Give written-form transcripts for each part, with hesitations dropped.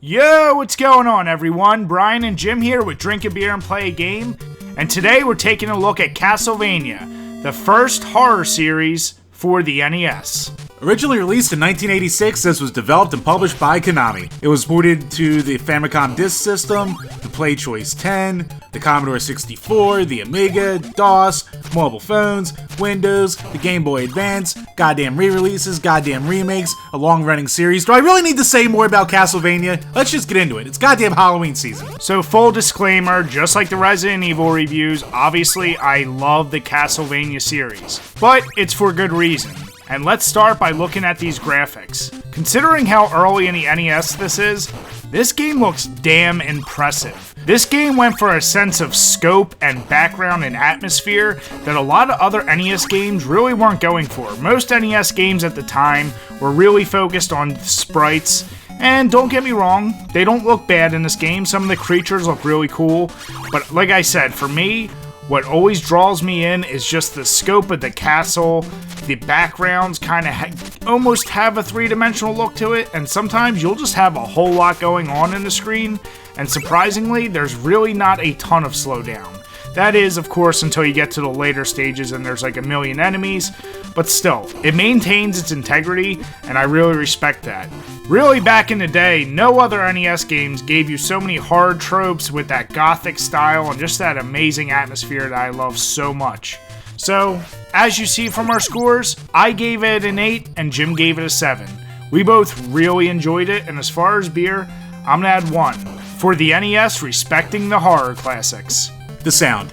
Yo, what's going on everyone? Brian and Jim here with Drink a Beer and Play a Game, and today we're taking a look at Castlevania, the first horror series for the NES. Originally released in 1986, this was developed and published by Konami. It was ported to the Famicom Disk System, the PlayChoice 10, the Commodore 64, the Amiga, DOS, mobile phones, Windows, the Game Boy Advance, goddamn re-releases, goddamn remakes, a long-running series. Do I really need to say more about Castlevania? Let's just get into it. It's goddamn Halloween season. So full disclaimer, just like the Resident Evil reviews, obviously I love the Castlevania series, but it's for good reason. And let's start by looking at these graphics. Considering how early in the NES this game looks damn impressive. This game went for a sense of scope and background and atmosphere that a lot of other NES games really weren't going for. Most NES games at the time were really focused on sprites, and don't get me wrong, they don't look bad in this game. Some of the creatures look really cool, but like I said, for me, what always draws me in is just the scope of the castle. The backgrounds kind of almost have a three-dimensional look to it, and sometimes you'll just have a whole lot going on in the screen, and surprisingly, there's really not a ton of slowdown. That is, of course, until you get to the later stages and there's like a million enemies, but still, it maintains its integrity, and I really respect that. Really, back in the day, no other NES games gave you so many horror tropes with that gothic style and just that amazing atmosphere that I love so much. So, as you see from our scores, I gave it an 8 and Jim gave it a 7. We both really enjoyed it, and as far as beer, I'm gonna add 1. For the NES, respecting the horror classics. The sound.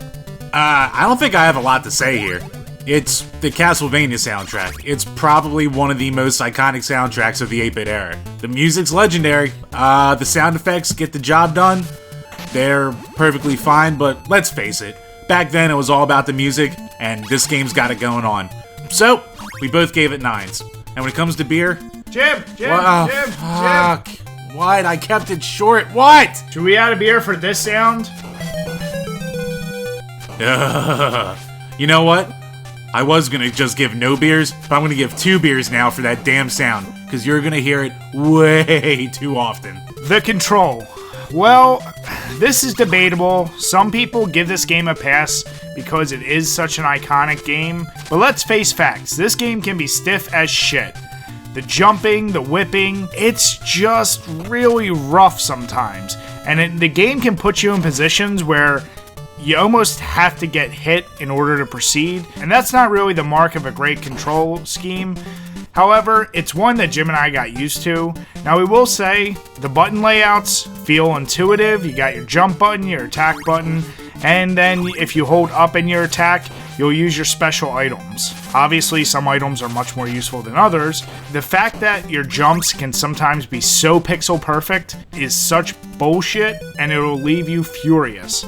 I don't think I have a lot to say here. It's the Castlevania soundtrack. It's probably one of the most iconic soundtracks of the 8-bit era. The music's legendary. The sound effects get the job done. They're perfectly fine, but let's face it, back then it was all about the music, and this game's got it going on. So, we both gave it 9s. And when it comes to beer... Jim! Fuck. What? I kept it short. What? Should we add a beer for this sound? You know what? I was gonna just give no beers, but I'm gonna give 2 beers now for that damn sound, because you're gonna hear it way too often. The control. Well, this is debatable. Some people give this game a pass because it is such an iconic game, but let's face facts, this game can be stiff as shit. The jumping, the whipping, it's just really rough sometimes, and the game can put you in positions where you almost have to get hit in order to proceed, and that's not really the mark of a great control scheme. However, it's one that Jim and I got used to. Now, we will say, the button layouts feel intuitive. You got your jump button, your attack button, and then if you hold up in your attack, you'll use your special items. Obviously, some items are much more useful than others. The fact that your jumps can sometimes be so pixel perfect is such bullshit, and it'll leave you furious.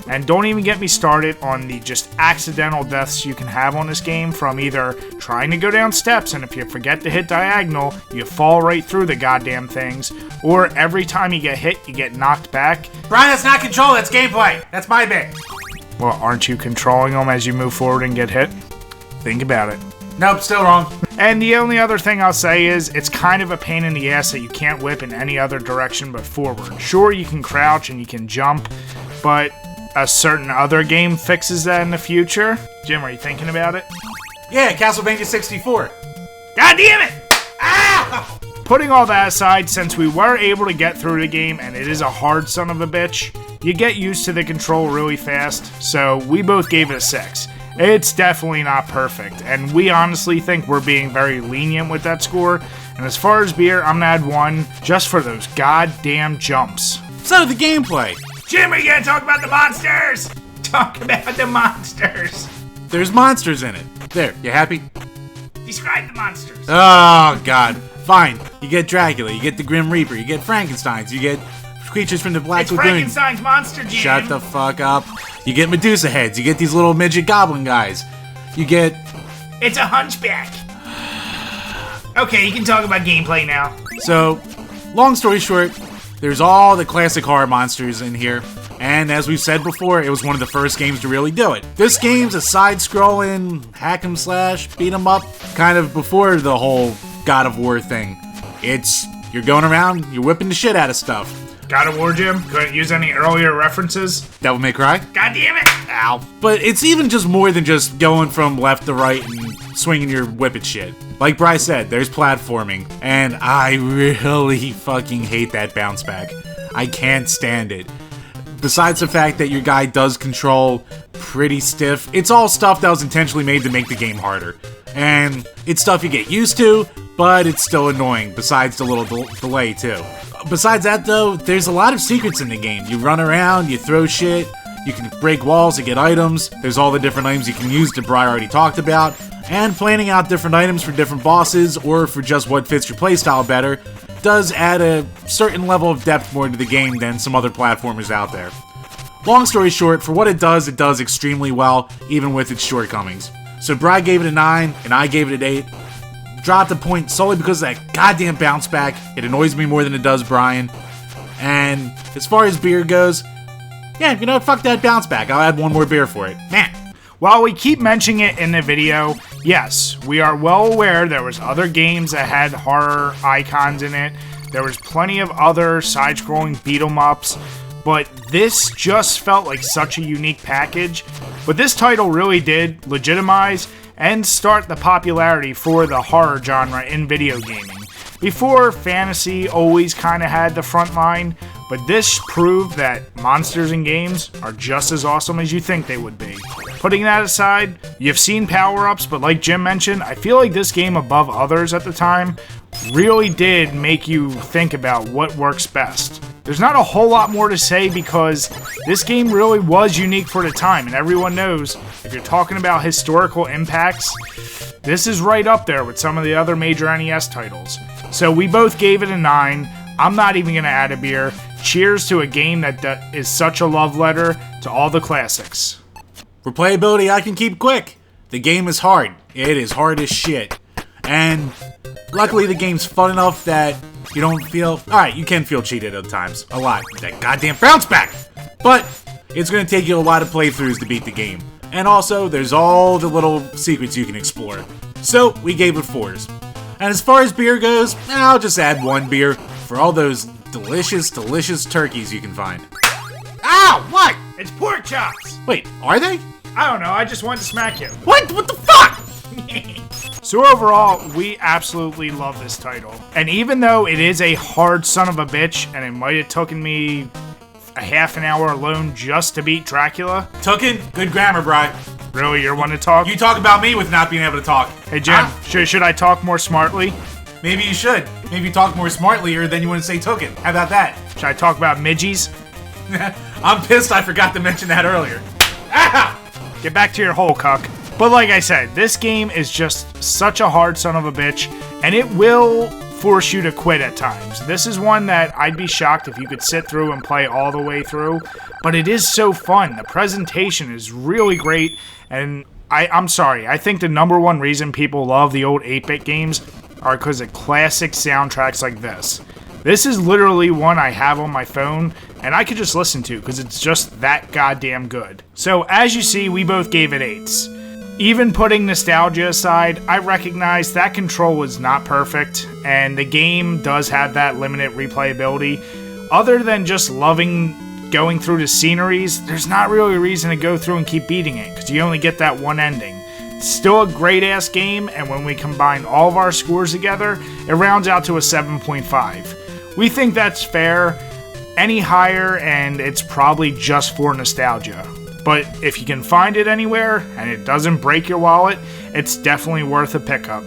And don't even get me started on the just accidental deaths you can have on this game from either trying to go down steps, and if you forget to hit diagonal, you fall right through the goddamn things, or every time you get hit, you get knocked back. Brian, that's not control, that's gameplay. That's my bit. Well, aren't you controlling them as you move forward and get hit? Think about it. Nope, still wrong. And the only other thing I'll say is, it's kind of a pain in the ass that you can't whip in any other direction but forward. Sure, you can crouch and you can jump, but a certain other game fixes that in the future. Jim, are you thinking about it? Yeah, Castlevania 64. God damn it! Ah! Putting all that aside, since we were able to get through the game, and it is a hard son of a bitch, you get used to the control really fast, so we both gave it a 6. It's definitely not perfect, and we honestly think we're being very lenient with that score, and as far as beer, I'm gonna add 1 just for those goddamn jumps. So, the gameplay. Jim, are you gonna talk about the monsters? Talk about the monsters. There's monsters in it. There, you happy? Describe the monsters. Oh, God. Fine. You get Dracula, you get the Grim Reaper, you get Frankensteins, you get creatures from the Black It's Lagoon. Frankenstein's monster, Jim. Shut the fuck up. You get Medusa heads, you get these little midget goblin guys. You get... It's a hunchback. Okay, you can talk about gameplay now. So, long story short, there's all the classic horror monsters in here, and as we've said before, it was one of the first games to really do it. This game's a side-scrolling, hack-em-slash, beat-em-up, kind of before the whole God of War thing. It's You're going around, you're whipping the shit out of stuff. God of War, Jim? Couldn't use any earlier references? Devil May Cry? God damn it! Ow. But it's even just more than just going from left to right and swinging your whip at shit. Like Bryce said, there's platforming, and I really fucking hate that bounce back. I can't stand it. Besides the fact that your guy does control pretty stiff, it's all stuff that was intentionally made to make the game harder. And it's stuff you get used to, but it's still annoying, besides the little delay too. Besides that though, there's a lot of secrets in the game. You run around, you throw shit, you can break walls to get items, there's all the different items you can use that Bri already talked about, and planning out different items for different bosses or for just what fits your playstyle better does add a certain level of depth more to the game than some other platformers out there. Long story short, for what it does extremely well, even with its shortcomings. So Bri gave it a 9, and I gave it an 8. Dropped a point solely because of that goddamn bounce back. It annoys me more than it does Brian. And as far as beer goes, yeah, you know what, fuck that bounce back. I'll add one more beer for it. Man. While we keep mentioning it in the video, yes, we are well aware there was other games that had horror icons in it. There was plenty of other side-scrolling beat-em-ups, but this just felt like such a unique package. But this title really did legitimize and start the popularity for the horror genre in video gaming. Before, fantasy always kind of had the front line, but this proved that monsters in games are just as awesome as you think they would be. Putting that aside, you've seen power-ups, but like Jim mentioned, I feel like this game above others at the time really did make you think about what works best. There's not a whole lot more to say because this game really was unique for the time, and everyone knows if you're talking about historical impacts, this is right up there with some of the other major NES titles. So we both gave it a 9. I'm not even going to add a beer. Cheers to a game that is such a love letter to all the classics. For playability, I can keep quick. The game is hard. It is hard as shit. And luckily the game's fun enough that you don't feel... Alright, you can feel cheated at times. A lot. That goddamn bounce back! But it's going to take you a lot of playthroughs to beat the game. And also, there's all the little secrets you can explore. So, we gave it 4s. And as far as beer goes, I'll just add 1 beer for all those delicious, delicious turkeys you can find. Ow! What? It's pork chops! Wait, are they? I don't know, I just wanted to smack you. What? What the fuck? So overall, we absolutely love this title. And even though it is a hard son of a bitch, and it might have taken me a half an hour alone just to beat Dracula. Tooken? Good grammar, Bri. Really, you're one to talk? You talk about me with not being able to talk. Hey Jim, should I talk more smartly? Maybe you should. Maybe you talk more smartly, or then you wouldn't say Tooken. How about that? Should I talk about midgies? I'm pissed I forgot to mention that earlier. Ah! Get back to your hole, cuck. But like I said, this game is just such a hard son of a bitch, and it will force you to quit at times. This is one that I'd be shocked if you could sit through and play all the way through, but it is so fun. The presentation is really great, and I'm sorry, I think the #1 reason people love the old 8-bit games are because of classic soundtracks like this. This is literally one I have on my phone, and I could just listen to because it's just that goddamn good. So as you see, we both gave it 8s. Even putting nostalgia aside, I recognize that control was not perfect, and the game does have that limited replayability. Other than just loving going through the sceneries, there's not really a reason to go through and keep beating it, because you only get that one ending. It's still a great-ass game, and when we combine all of our scores together, it rounds out to a 7.5. We think that's fair. Any higher, and it's probably just for nostalgia. But if you can find it anywhere, and it doesn't break your wallet, it's definitely worth a pickup.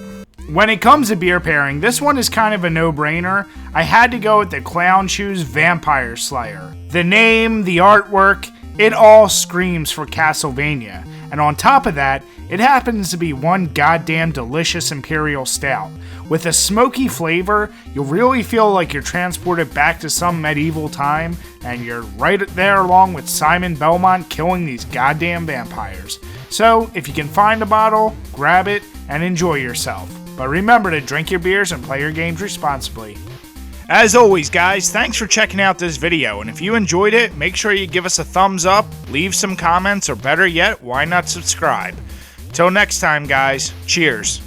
When it comes to beer pairing, this one is kind of a no-brainer. I had to go with the Clown Shoes Vampire Slayer. The name, the artwork, it all screams for Castlevania. And on top of that, it happens to be one goddamn delicious Imperial Stout. With a smoky flavor, you'll really feel like you're transported back to some medieval time, and you're right there along with Simon Belmont killing these goddamn vampires. So, if you can find a bottle, grab it, and enjoy yourself. But remember to drink your beers and play your games responsibly. As always, guys, thanks for checking out this video, and if you enjoyed it, make sure you give us a thumbs up, leave some comments, or better yet, why not subscribe? Till next time, guys, cheers.